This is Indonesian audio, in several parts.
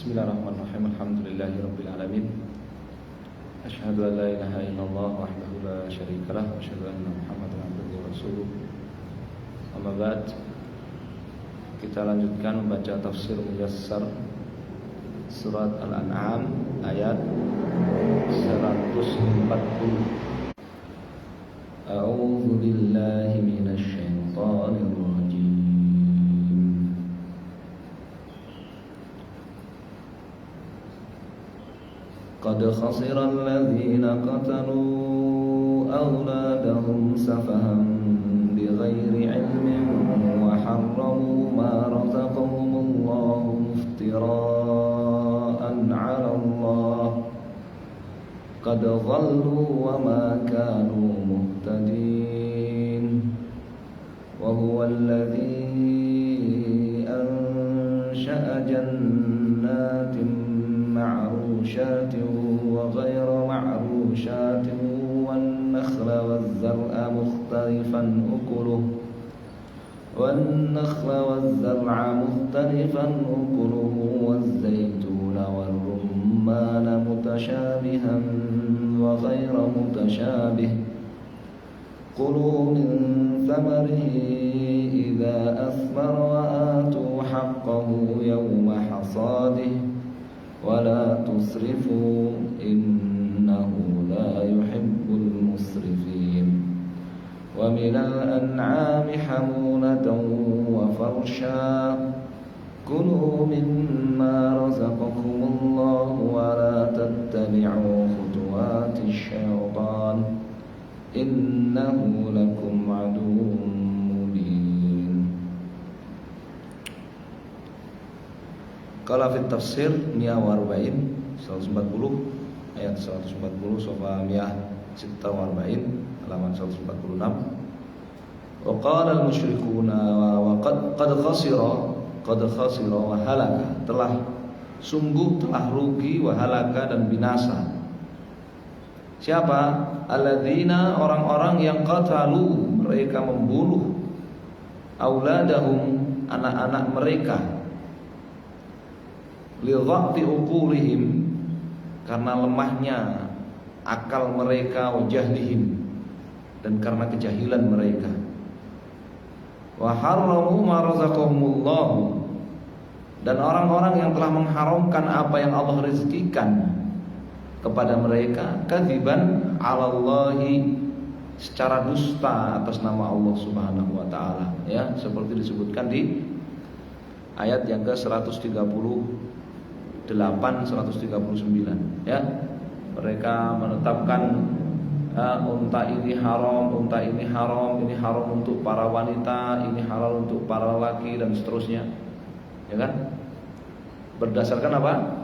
Bismillahirrahmanirrahim. Alhamdulillahirabbil alamin. Asyhadu an la ilaha illallah wahdahu la syarikalah wa asyhadu anna Muhammadan abduhu wa rasuluh. Amma ba'd. Kita lanjutkan membaca tafsir muyassar surat Al-An'am ayat 140. A'udzu billahi minasy syaithanir rajim. Qad khasira alladhina qatalu awladahum safahan bighairi ilmin wa harramu ma razaqahumullahu iftira'an 'ala Allah qad dhallu wa ma kanu muhtadin wa huwa alladhi ansha'a jannatin معروشات وغير معروشات والنخل والزرع مختلفا أكله والزيتون والرمان متشابها وغير متشابه كلوا من ثمره إذا أثمر وآتوا حقه يوم حصاده ولا تسرفوا إنه لا يحب المسرفين ومن الأنعام حمولة وفرشا كلوا مما رزقكم الله ولا تتبعوا خطوات الشيطان إنه لكم عدو Qala fit tafsir 140 ayat 140 sofa 146 halaman 146. Wa qala al musyrikuna wa qad khasira wa halaka, telah rugi wa halaka dan binasa. Siapa? Alladzina, orang-orang yang qatalu, mereka membunuh, auladahum, anak-anak mereka, lidha'fi uqulihim, karena lemahnya akal mereka, wa jahlihim, dan karena kejahilan mereka, wa harramu ma razaqahumullah, dan orang-orang yang telah mengharamkan apa yang Allah rezekikan kepada mereka, kadziban 'alallahi, secara dusta atas nama Allah Subhanahu wa taala, ya, seperti disebutkan di ayat yang ke-138 139, ya. Mereka menetapkan unta ini haram, ini haram untuk para wanita, ini halal untuk para lelaki, dan seterusnya, ya kan? Berdasarkan apa?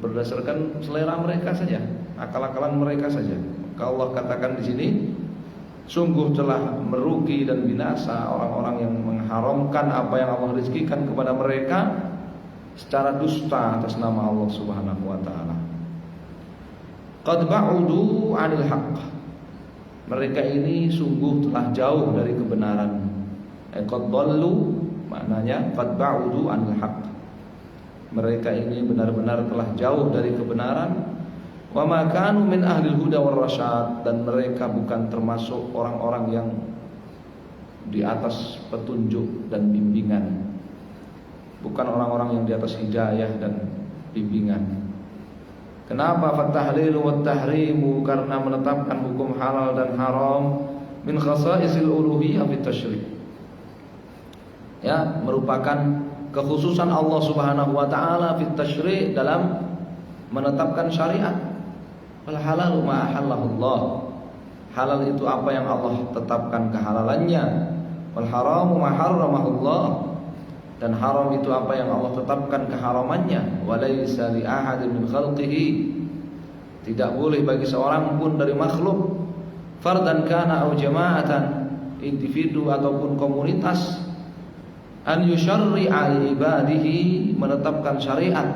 Berdasarkan selera mereka saja, akal-akalan mereka saja. Kalau Allah katakan di sini, sungguh telah merugi dan binasa orang-orang yang mengharamkan apa yang Allah rezekikan kepada mereka secara dusta atas nama Allah Subhanahu wa taala. Qad ba'udu 'anil haqq, mereka ini sungguh telah jauh dari kebenaran. Qad dhallu, maknanya qad ba'udu 'anil haqq, mereka ini benar-benar telah jauh dari kebenaran. Wa ma kanu min ahlil huda war rasyad, dan mereka bukan termasuk orang-orang yang di atas petunjuk dan bimbingan, bukan orang-orang yang di atas hidayah dan bimbingan. Kenapa? Fatahlilu wat tahrimu, karena menetapkan hukum halal dan haram, min khasaisil uluhiyah fit tasyri', ya, merupakan kekhususan Allah Subhanahu wa taala fit tasyri', dalam menetapkan syariat. Wal halalu ma ahallahullah, halal itu apa yang Allah tetapkan kehalalannya. Wal haramu ma harramahullah, dan haram itu apa yang Allah tetapkan keharamannya. Walaysa li ahadin min khalqihi, tidak boleh bagi seorang pun dari makhluk, fardan kana au jama'atan, individu ataupun komunitas, an yusyarri'a li ibadihi, menetapkan syariat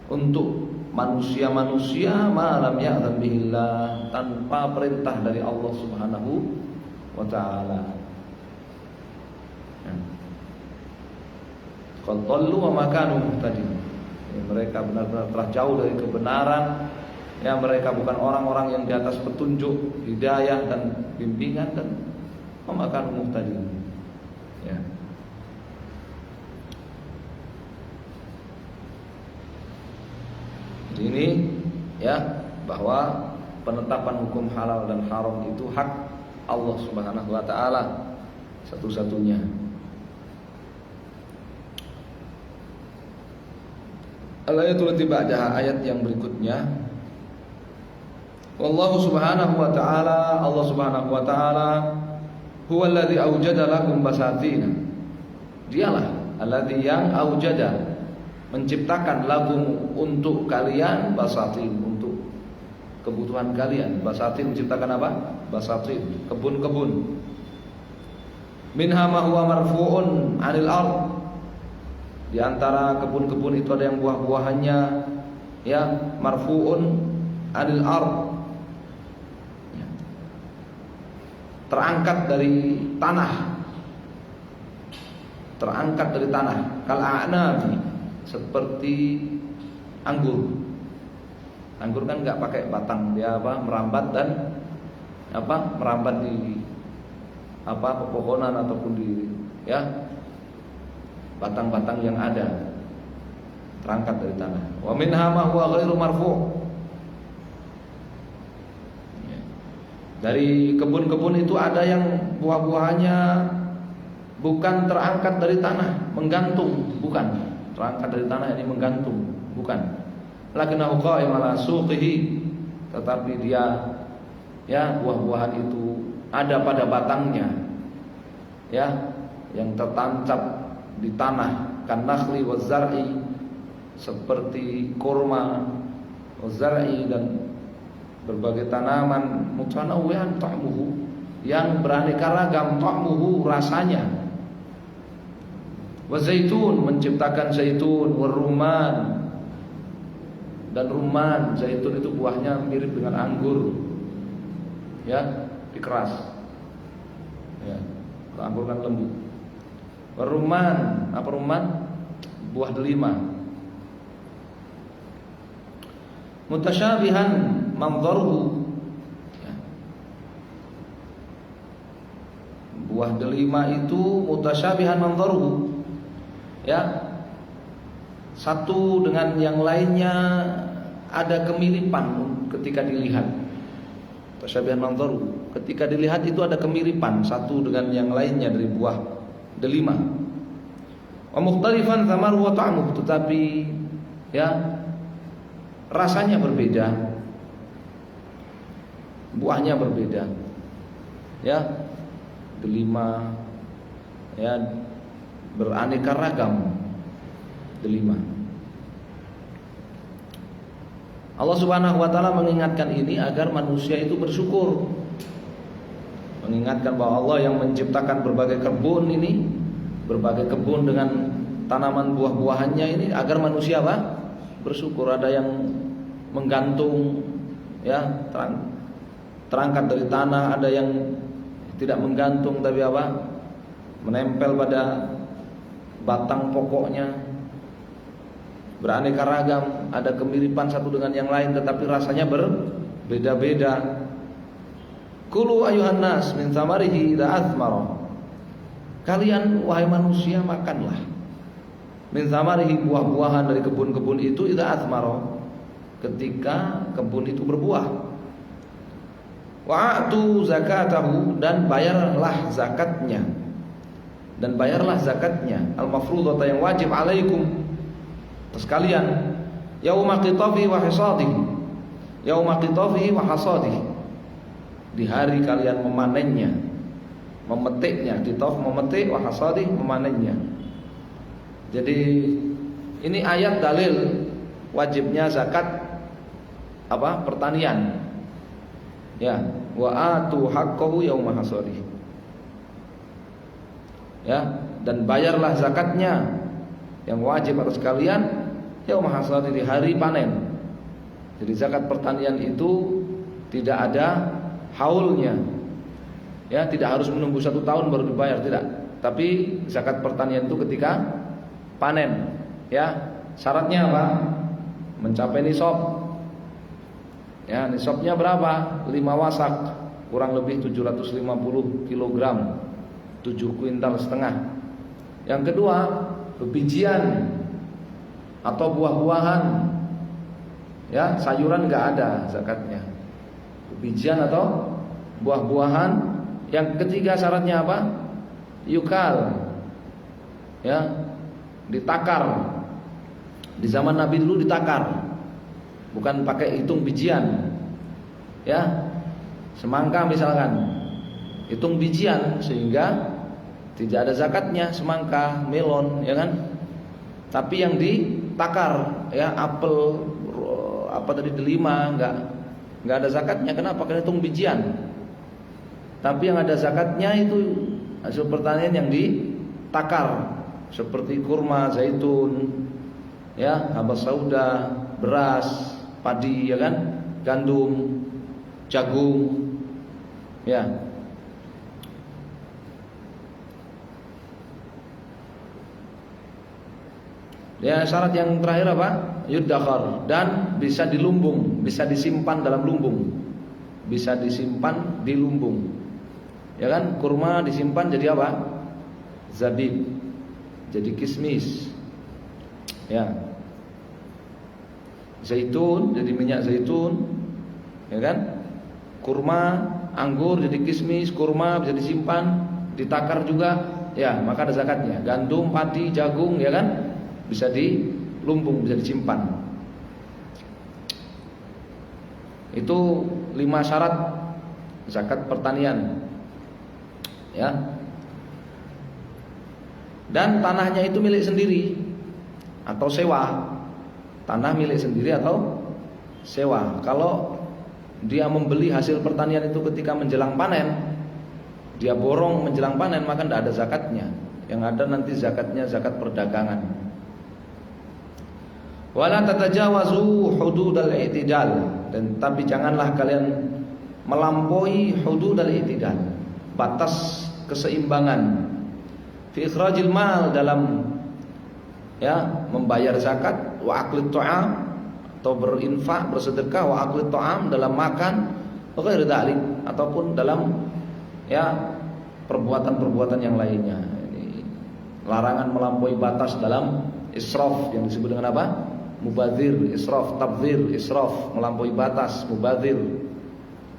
untuk manusia-manusia, ma lam ya'zam bihillah, tanpa perintah dari Allah Subhanahu wa taala. Qad dhallu wa ma kanu muhtadin. Ya, mereka benar-benar telah jauh dari kebenaran. Ya, mereka bukan orang-orang yang di atas petunjuk, hidayah dan bimbingan, dan memakan muhtadin. Ya. Jadi ini ya, bahwa penetapan hukum halal dan haram itu hak Allah Subhanahu wa taala satu-satunya. Al-ayatul lati ba'daha, ayat yang berikutnya. Wallahu subhanahu wa ta'ala, Allah subhanahu wa ta'ala, huwa alladhi awjada lakum basatina. Dialah alladhi yang awjada, menciptakan lakum untuk kalian basatin, untuk kebutuhan kalian. Basatin menciptakan apa? Basatin, kebun-kebun. Minha ma huwa marfu'un 'anil ard. Di antara kebun-kebun itu ada yang buah-buahannya ya marfu'un 'anil ard, terangkat dari tanah, terangkat dari tanah. Kal a'nabi, seperti anggur. Anggur kan nggak pakai batang, dia apa, merambat dan apa, merambat di apa, pepohonan ataupun di ya batang-batang yang ada, terangkat dari tanah. Wa minha ma huwa ghairu marfu'. Dari kebun-kebun itu ada yang buah-buahannya bukan terangkat dari tanah, menggantung, bukan. Terangkat dari tanah ini menggantung, bukan. Lakinnahu qa'im ala suqihi, tetapi dia ya buah-buahan itu ada pada batangnya. Ya, yang tertancap di tanah, kan nakhli wa zar'i, seperti kurma, wa zar'i, dan berbagai tanaman, mutanawwi'an ta'muhu, yang beraneka ragam, ta'muhu, rasanya. Wa zaitun, menciptakan zaitun, wa rumman, dan rumman. Zaitun itu buahnya mirip dengan anggur, ya, dikeras. Ya, kalau anggur kan lembut. Wa rumman, apa rumman? Buah delima. Mutasyabihan manzaruhu, ya. Buah delima itu mutasyabihan manzaruhu, ya, satu dengan yang lainnya ada kemiripan ketika dilihat. Mutasyabihan manzaruhu, ketika dilihat itu ada kemiripan satu dengan yang lainnya dari buah delima. Wa mukhtalifan thamaruhu wa ta'muhu, tetapi ya rasanya berbeda, buahnya berbeda, ya, delima, ya, beraneka ragam delima. Allah Subhanahu wa taala mengingatkan ini agar manusia itu bersyukur, mengingatkan bahwa Allah yang menciptakan berbagai kebun ini, berbagai kebun dengan tanaman buah-buahannya ini, agar manusia apa? Bersyukur. Ada yang menggantung, ya, terangkat dari tanah, ada yang tidak menggantung tapi apa, menempel pada batang pokoknya, beraneka ragam, ada kemiripan satu dengan yang lain tetapi rasanya berbeda-beda. Kulu ayuhan nas min thamarihi idza athmara, kalian wahai manusia makanlah min thamarihi, buah-buahan dari kebun-kebun itu, idza athmara, ketika kebun itu berbuah. Wa'atu zakatahu, dan bayarlah zakatnya, dan bayarlah zakatnya, al-mafrudhata, yang wajib alaikum atas kalian, yauma qitafihi wa hasadihi, yauma qitafihi wa hasadihi, di hari kalian memanennya, memetiknya. Qitaf memetik, wa hasadih memanennya. Jadi ini ayat dalil wajibnya zakat apa? Pertanian. Ya, wa atu haqqahu yauma hasadih. Ya, dan bayarlah zakatnya yang wajib atas kalian yauma hasadih, di hari panen. Jadi zakat pertanian itu tidak ada haulnya. Ya, tidak harus menunggu 1 tahun baru dibayar, tidak. Tapi zakat pertanian itu ketika panen, ya, Syaratnya apa? Mencapai nisab. Ya, nisabnya berapa? 5 wasak, kurang lebih 750 kg, 7 kuintal setengah. Yang kedua, bebijian atau buah-buahan. Ya, sayuran enggak ada zakatnya. Bebijian atau buah-buahan. Yang ketiga syaratnya apa? Yukal. Ya, ditakar. Di zaman Nabi dulu ditakar, bukan pakai hitung bijian. Ya, semangka misalkan, hitung bijian sehingga tidak ada zakatnya semangka, melon, ya kan? Tapi yang ditakar, ya, apel, apa tadi, delima, enggak ada zakatnya. Kenapa? Karena hitung bijian. Tapi yang ada zakatnya itu hasil pertanian yang ditakar, seperti kurma, zaitun, ya, habas sauda, beras, padi, ya kan, gandum, jagung, ya. Ya, syarat yang terakhir apa? Yudakhar, dan bisa dilumbung, bisa disimpan dalam lumbung, bisa disimpan di lumbung, ya kan? Kurma disimpan jadi apa? Zabib, jadi kismis, ya. Zaitun jadi minyak zaitun, ya kan? Kurma, anggur jadi kismis, kurma bisa disimpan, ditakar juga, ya, maka ada zakatnya. Gandum, padi, jagung, ya kan? Bisa dilumbung, bisa disimpan. Itu 5 syarat zakat pertanian, ya. Dan tanahnya itu milik sendiri atau sewa. Tanah milik sendiri atau sewa. Kalau dia membeli hasil pertanian itu ketika menjelang panen, dia borong menjelang panen, maka tidak ada zakatnya. Yang ada nanti zakatnya zakat perdagangan. Wala tatajawazu hududal i'tidal, dan tapi janganlah kalian melampaui hududal i'tidal, batas keseimbangan. Fi ikhrajil mal, dalam, ya, membayar zakat, wa aklit ta'am, atau berinfak, bersedekah, wa aklit ta'am, dalam makan, ghair dzalik, ataupun dalam, ya, perbuatan-perbuatan yang lainnya. Ini larangan melampaui batas dalam israf, yang disebut dengan apa? Mubadzir, israf, tabdzir, israf, melampaui batas, mubadzir.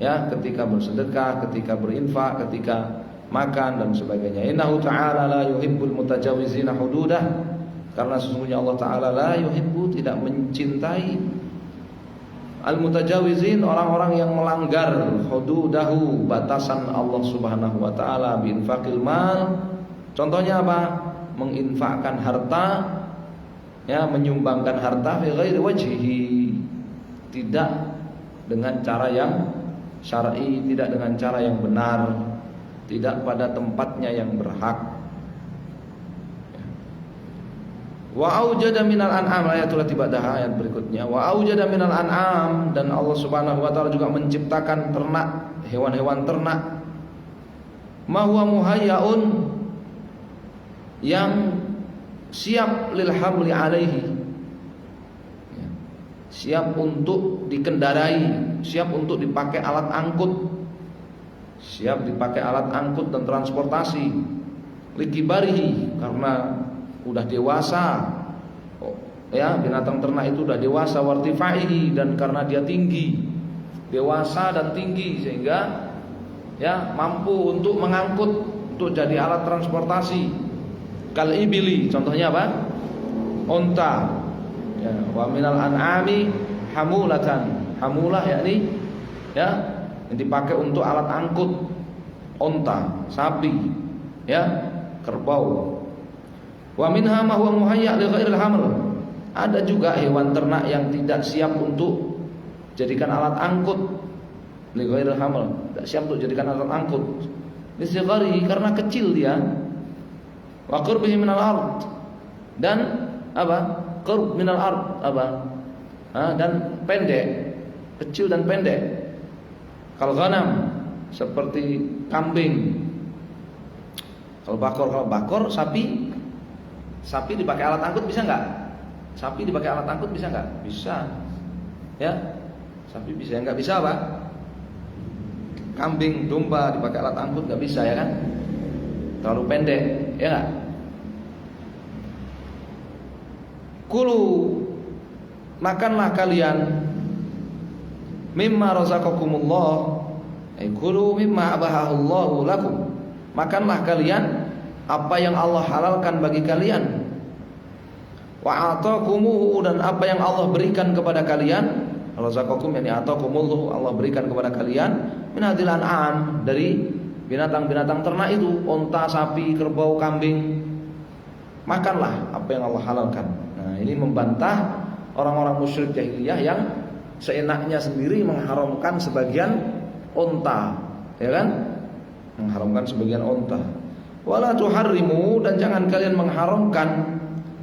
Ya, ketika bersedekah, ketika berinfak, ketika makan dan sebagainya. Innahu ta'ala la yuhibbul mutajawizina hududah, karena sesungguhnya Allah Ta'ala la yuhibbu, tidak mencintai al-mutajawizin, orang-orang yang melanggar hududahu, batasan Allah Subhanahu wa Ta'ala, biinfaqil mal. Contohnya apa? Menginfakkan harta, ya, menyumbangkan harta fi ghairi wajhihi, tidak dengan cara yang syar'i, tidak dengan cara yang benar, tidak pada tempatnya yang berhak. Wa aujada minal an'am, ayatul tibadaha, ayat berikutnya. Wa aujada minal an'am, dan Allah Subhanahu wa Ta'ala juga menciptakan ternak, hewan-hewan ternak, ma huwa muhayyaun, yang siap lil hamli alaihi, siap untuk dikendarai, siap untuk dipakai alat angkut, siap dipakai alat angkut dan transportasi. Likibarihi, karena udah dewasa, ya, binatang ternak itu udah dewasa. Wartifaihi, dan karena dia tinggi, dewasa dan tinggi, sehingga, ya, mampu untuk mengangkut, untuk jadi alat transportasi. Kal ibili, contohnya apa? Unta. Ya, wa minal an'ami hamulatan. Hamulah, yakni, ya, yang dipakai untuk alat angkut. Unta, sapi, ya, kerbau. Wa minha ma huwa muhayya' li ghairil haml. Ada juga hewan ternak yang tidak siap untuk jadikan alat angkut, li ghairil haml, tidak siap untuk jadikan alat angkut. Lisigari, karena kecil dia. Wa qurbihi minal ard, dan apa? Qurb minal ard, apa? Dan pendek, kecil dan pendek. Kal ghanam, seperti kambing. Kalau bakor sapi dipakai alat angkut bisa enggak? Sapi dipakai alat angkut bisa nggak? Bisa. Ya, sapi bisa. Nggak bisa apa? Kambing, domba dipakai alat angkut nggak bisa ya kan? Terlalu pendek, ya nggak? Kulu, makanlah kalian mimma razaqakumullah, kulu mimma abahahullahu lakum. Makanlah kalian apa yang Allah halalkan bagi kalian. Wa ataqumuhu, dan apa yang Allah berikan kepada kalian. Razaqakum yani ataqumullahu, Allah berikan kepada kalian min hadil an'am, dari binatang-binatang ternak itu, unta, sapi, kerbau, kambing. Makanlah apa yang Allah halalkan. Nah, ini membantah orang-orang musyrik jahiliyah yang seenaknya sendiri mengharamkan sebagian unta, ya kan? Mengharamkan sebagian unta. Wala tuharrimu, dan jangan kalian mengharamkan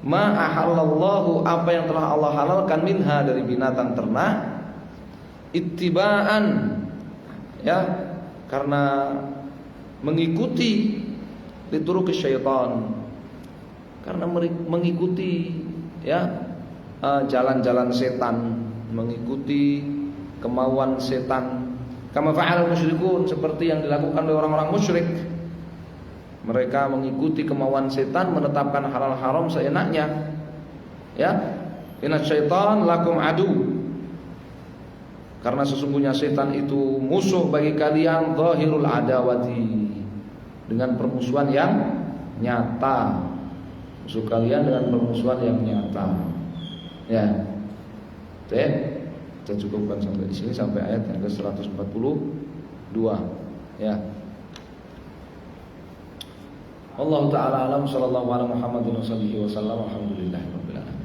ma ahallallahu, apa yang telah Allah halalkan, minha, dari binatang ternak, ittiba'an, ya, karena mengikuti lituruqi syaitan, karena mengikuti, ya, jalan-jalan setan, mengikuti kemauan setan. Kama fa'al musyrikun, seperti yang dilakukan oleh orang-orang musyrik. Mereka mengikuti kemauan setan, menetapkan halal haram seenaknya. Ya, inna syaitan lakum adu, karena sesungguhnya setan itu musuh bagi kalian, zahirul adawati, dengan permusuhan yang nyata. Musuh kalian dengan permusuhan yang nyata. Ya. Oke, kita cukupkan sampai di sini, sampai ayat yang ke-142. Ya. Allah taala alam, sallallahu alaihi Muhammadin wasallam, alhamdulillahirabbil alamin.